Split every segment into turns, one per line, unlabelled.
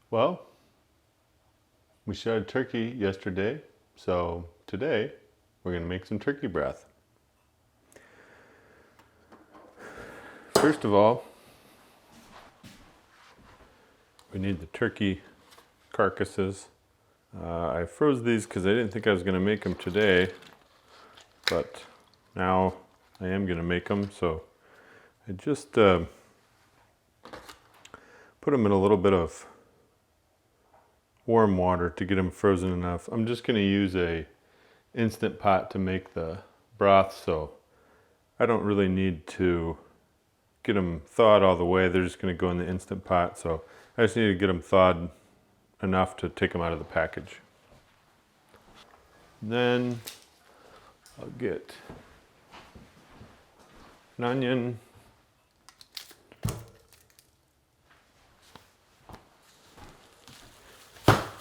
Well, we shot turkey yesterday, so today we're going to make some turkey broth. First of all, we need the turkey carcasses. I froze these because I didn't think I was going to make them today, but now I am going to make them, so I just put them in a little bit of warm water to get them frozen enough. I'm just going to use a instant pot to make the broth, so I don't really need to get them thawed all the way. They're just going to go in the instant pot, so I just need to get them thawed enough to take them out of the package. Then I'll get an onion,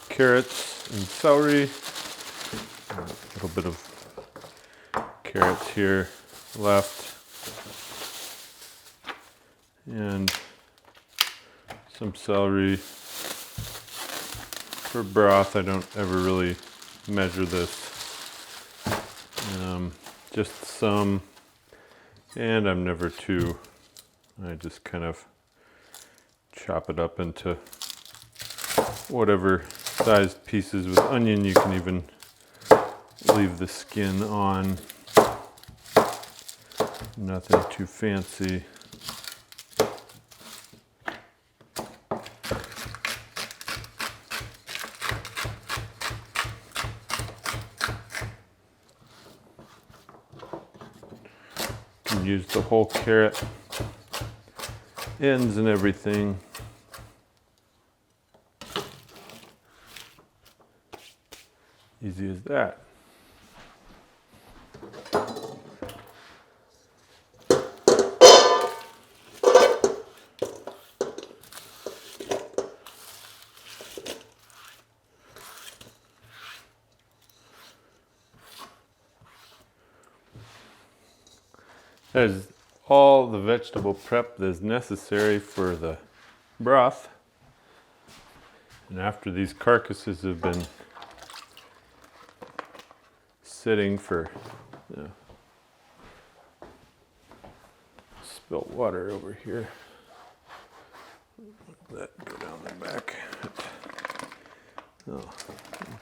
carrots and celery, a little bit of carrots here left, and some celery. For broth, I don't ever really measure this, just some, and I'm never too, I just kind of chop it up into whatever sized pieces. With onion, you can even leave the skin on, nothing too fancy. Use the whole carrot ends and everything. Easy as that. That is all the vegetable prep that is necessary for the broth. And after these carcasses have been sitting for, spilt water over here. Let that go down the back. Oh,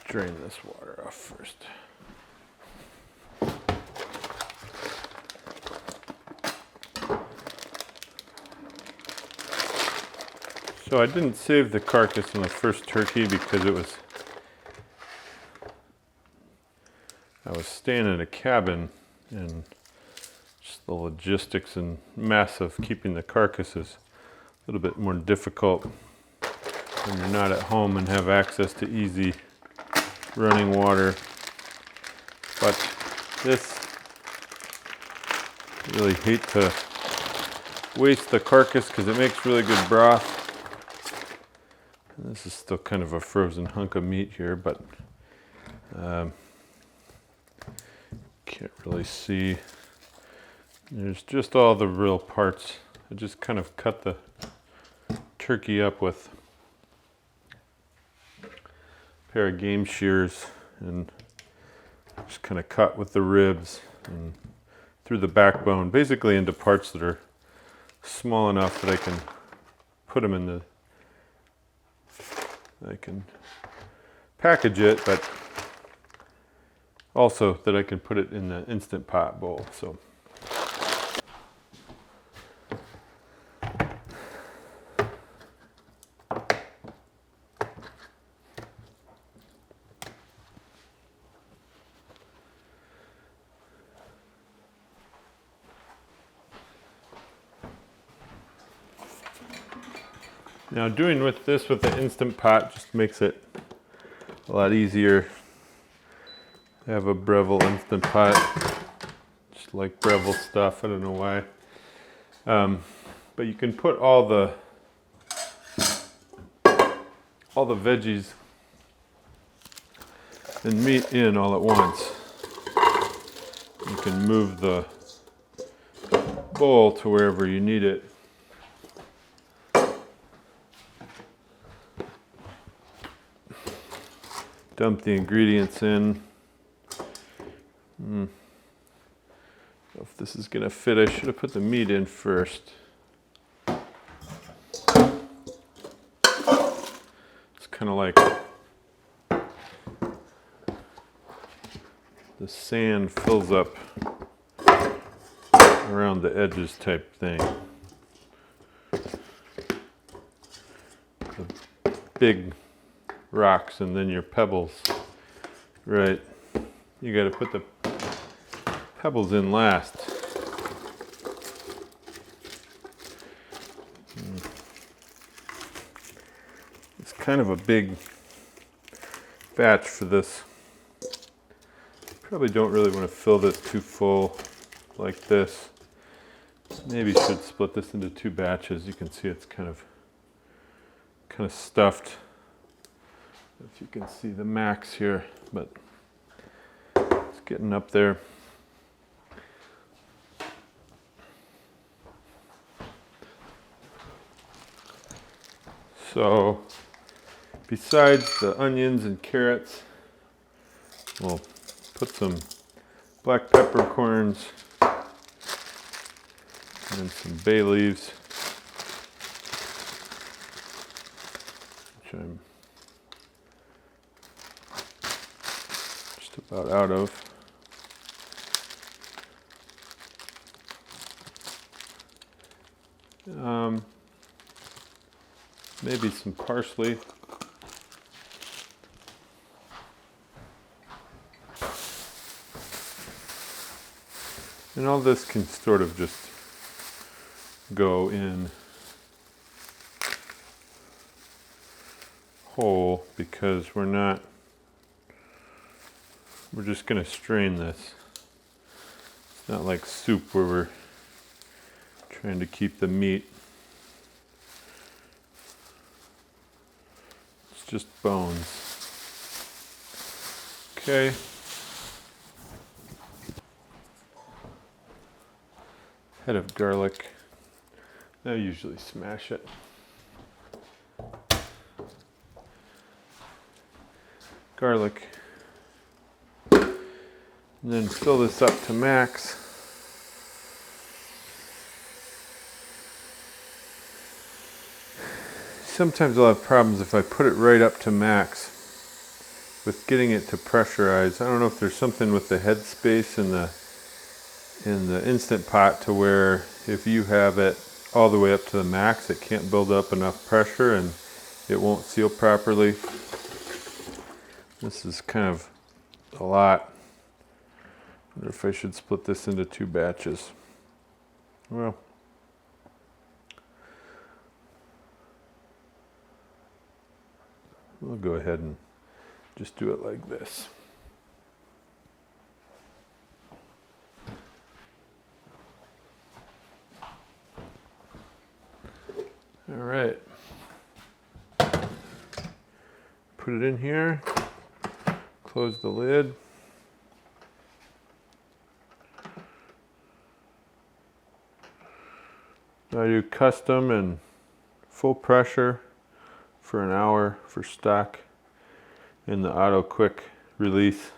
drain this water off first. So I didn't save the carcass on the first turkey because I was staying in a cabin, and just the logistics and mess of keeping the carcass is a little bit more difficult when you're not at home and have access to easy running water. But this, I really hate to waste the carcass because it makes really good broth. This is still kind of a frozen hunk of meat here, but can't really see. There's just all the real parts. I just kind of cut the turkey up with a pair of game shears and just kind of cut with the ribs and through the backbone, basically into parts that are small enough that I can put them in I can package it, but also that I can put it in the Instant Pot bowl. So now doing with the Instant Pot just makes it a lot easier. I have a Breville Instant Pot, just like Breville stuff, I don't know why. But you can put all the veggies and meat in all at once. You can move the bowl to wherever you need it. dump the ingredients in. If this is gonna fit, I should have put the meat in first. It's kind of like the sand fills up around the edges type thing. The big rocks and then your pebbles. Right. You got to put the pebbles in last. It's kind of a big batch for this. Probably don't really want to fill this too full like this. Maybe should split this into 2 batches. You can see it's kind of stuffed. If you can see the max here, but it's getting up there. So besides the onions and carrots, we'll put some black peppercorns and some bay leaves, which I'm just about out of. Maybe some parsley. And all this can sort of just go in whole because we're just going to strain this. It's not like soup where we're trying to keep the meat. It's just bones. Okay. Head of garlic. I usually smash it. Garlic. And then fill this up to max. Sometimes I'll have problems if I put it right up to max with getting it to pressurize. I don't know if there's something with the head space in the Instant Pot to where if you have it all the way up to the max, it can't build up enough pressure and it won't seal properly. This is kind of a lot. I wonder if I should split this into 2 batches. Well, we'll go ahead and just do it like this. All right. Put it in here. Close the lid. I do custom and full pressure for an hour for stock in the auto quick release.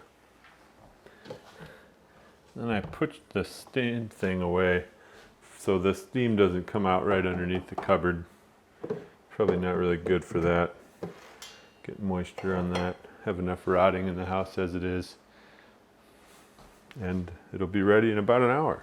Then I put the steam thing away so the steam doesn't come out right underneath the cupboard. Probably not really good for that. Get moisture on that. Have enough rotting in the house as it is. And it'll be ready in about an hour.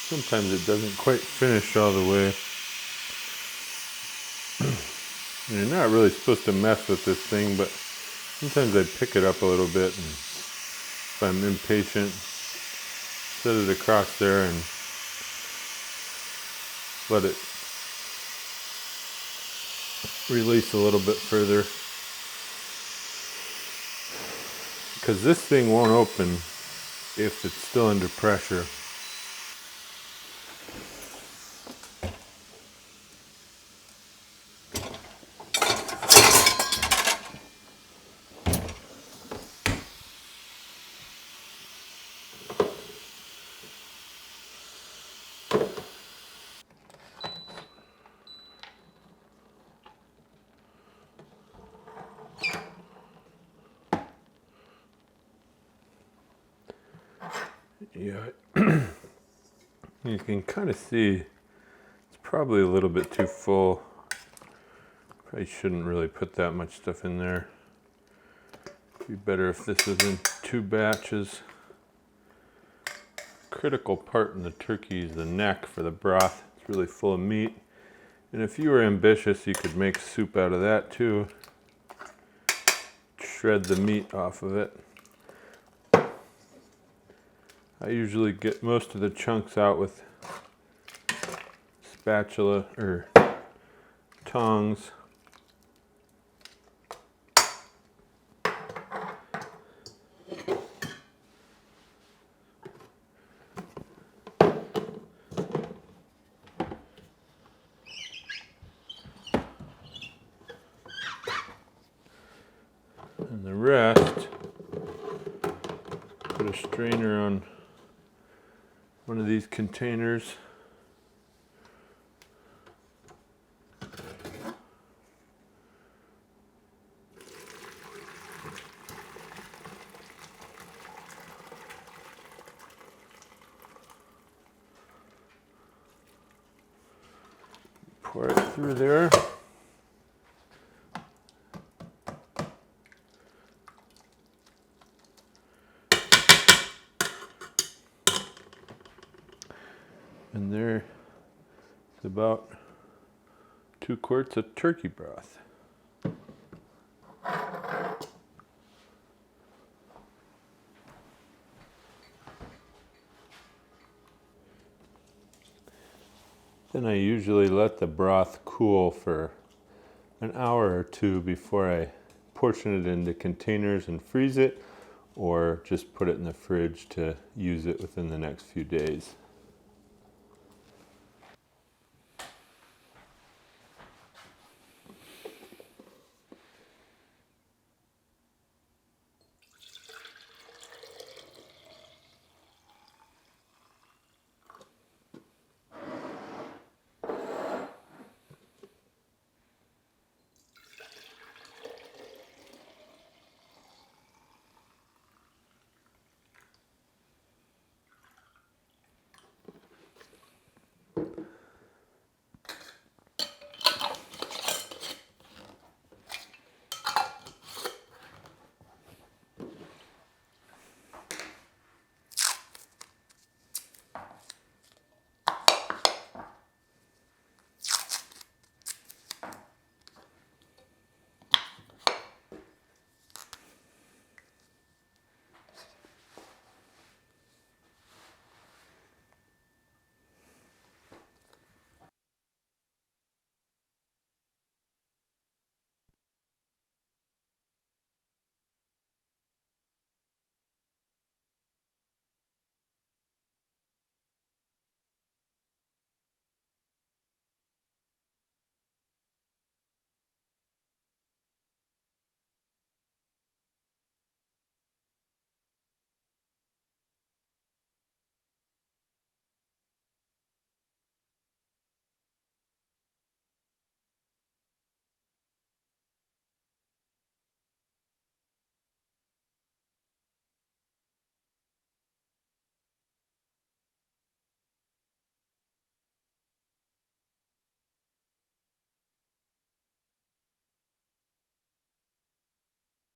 Sometimes it doesn't quite finish all the way. You're not really supposed to mess with this thing, but sometimes I pick it up a little bit, and if I'm impatient, set it across there and let it release a little bit further. because this thing won't open if it's still under pressure. Yeah, you can kind of see it's probably a little bit too full. Probably shouldn't really put that much stuff in there. It'd be better if this was in 2 batches. Critical part in the turkey is the neck for the broth. It's really full of meat. And if you were ambitious, you could make soup out of that too. Shred the meat off of it. I usually get most of the chunks out with spatula or tongs. And the rest, put a strainer on one of these containers. Pour it through there. And there is about 2 quarts of turkey broth. Then I usually let the broth cool for an hour or 2 before I portion it into containers and freeze it, or just put it in the fridge to use it within the next few days.